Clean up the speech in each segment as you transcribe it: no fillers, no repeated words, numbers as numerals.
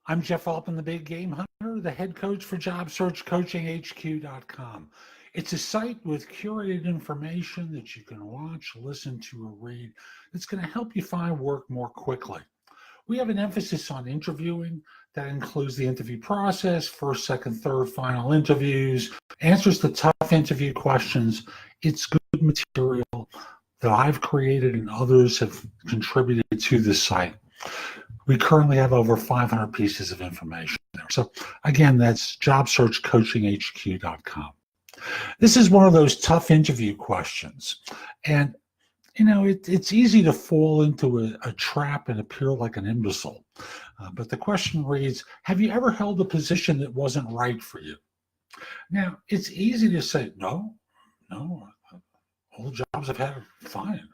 I'm Jeff Altman, the Big Game Hunter, the head coach for JobSearchCoachingHQ.com. It's a site with curated information that you can watch, listen to, or read that's going to help you find work more quickly. We have an emphasis on interviewing. That includes the interview process, first, second, third, final interviews, answers to tough interview questions. It's good material that I've created and others have contributed to this site. We currently have over 500 pieces of information there. So again, that's JobSearchCoachingHQ.com. This is one of those tough interview questions. And you know, it's easy to fall into a trap and appear like an imbecile. But the question reads, have you ever held a position that wasn't right for you? Now, it's easy to say, no, all the jobs I've had are fine.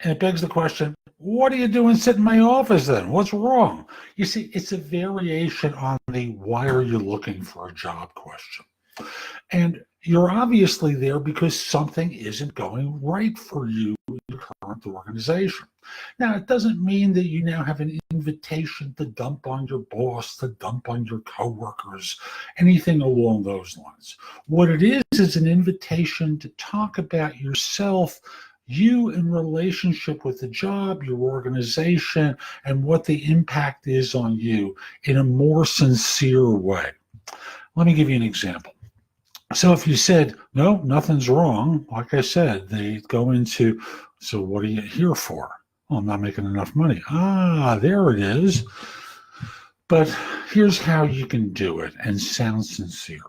And it begs the question, what are you doing sitting in my office then? What's wrong? You see, it's a variation on the why are you looking for a job question. And you're obviously there because something isn't going right for you in your current organization. Now, it doesn't mean that you now have an invitation to dump on your boss, to dump on your coworkers, anything along those lines. What it is an invitation to talk about yourself, you in relationship with the job, your organization, and what the impact is on you in a more sincere way. Let me give you an example. So if you said, no, nothing's wrong, like I said, they go into, so what are you here for? Well, I'm not making enough money. There it is. But here's how you can do it and sound sincere.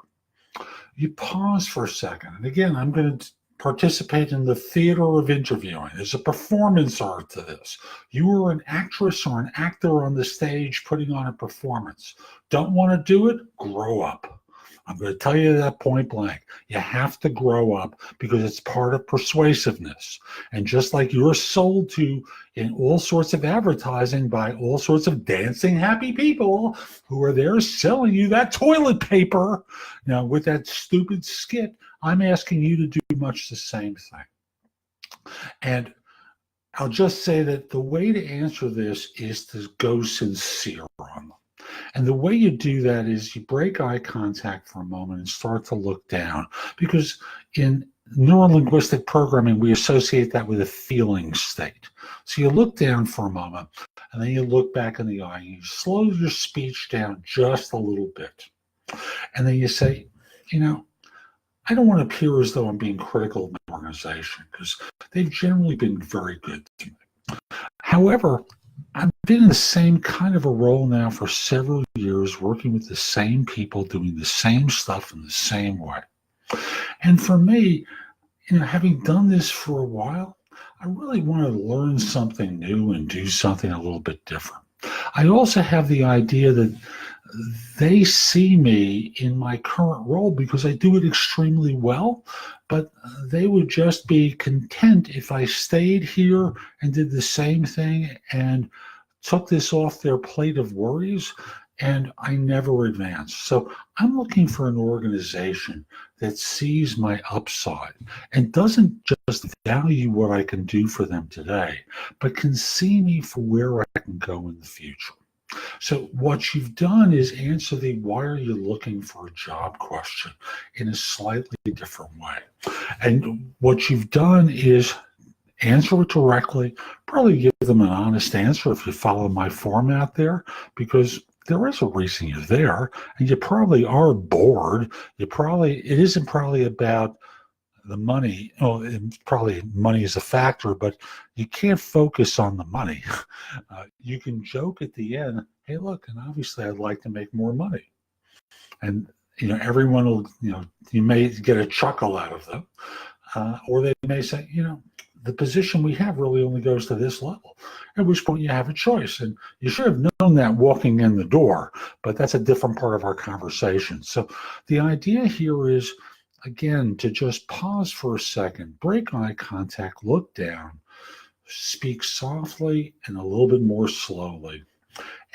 You pause for a second. And again, I'm going to participate in the theater of interviewing. There's a performance art to this. You are an actress or an actor on the stage putting on a performance. Don't want to do it? Grow up. I'm going to tell you that point blank. You have to grow up because it's part of persuasiveness. And just like you're sold to in all sorts of advertising by all sorts of dancing happy people who are there selling you that toilet paper, you know, with that stupid skit, I'm asking you to do much the same thing. And I'll just say that the way to answer this is to go sincere on them. And the way you do that is you break eye contact for a moment and start to look down. Because in neurolinguistic programming, we associate that with a feeling state. So you look down for a moment, and then you look back in the eye, and you slow your speech down just a little bit. And then you say, you know, I don't want to appear as though I'm being critical of my organization, because they've generally been very good to me. However, I've been in the same kind of a role now for several years, working with the same people, doing the same stuff in the same way. And for me, you know, having done this for a while, I really want to learn something new and do something a little bit different. I also have the idea that they see me in my current role because I do it extremely well, but they would just be content if I stayed here and did the same thing and took this off their plate of worries, and I never advanced. So I'm looking for an organization that sees my upside and doesn't just value what I can do for them today, but can see me for where I can go in the future. So what you've done is answer the why are you looking for a job question in a slightly different way. And what you've done is answer it directly, probably give them an honest answer if you follow my format there, because there is a reason you're there, and you probably are bored. It isn't probably about the money. Oh, probably money is a factor, but you can't focus on the money. You can joke at the end, hey, look, and obviously I'd like to make more money. And, you know, everyone will, you know, you may get a chuckle out of them. Or they may say, you know, the position we have really only goes to this level, at which point you have a choice. And you should have known that walking in the door, but that's a different part of our conversation. So the idea here is, again, to just pause for a second, break eye contact, look down, speak softly and a little bit more slowly,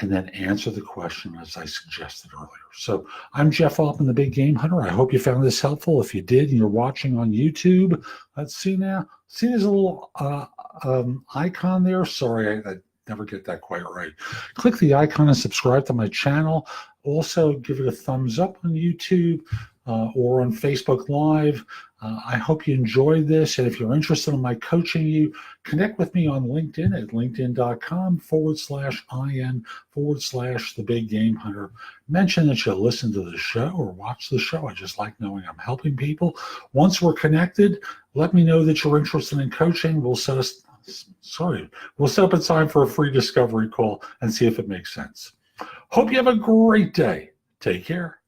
and then answer the question as I suggested earlier. So I'm Jeff Altman, the Big Game Hunter. I hope you found this helpful. If you did and you're watching on YouTube, let's see now. See, there's a little icon there. Sorry, never get that quite right. Click the icon and subscribe to my channel. Also, give it a thumbs up on YouTube or on Facebook Live. I hope you enjoyed this. And if you're interested in my coaching you, connect with me on LinkedIn at linkedin.com/IN/The Big Game Hunter. Mention that you listen to the show or watch the show. I just like knowing I'm helping people. Once we're connected, let me know that you're interested in coaching. We'll set up a time for a free discovery call and see if it makes sense. Hope you have a great day. Take care.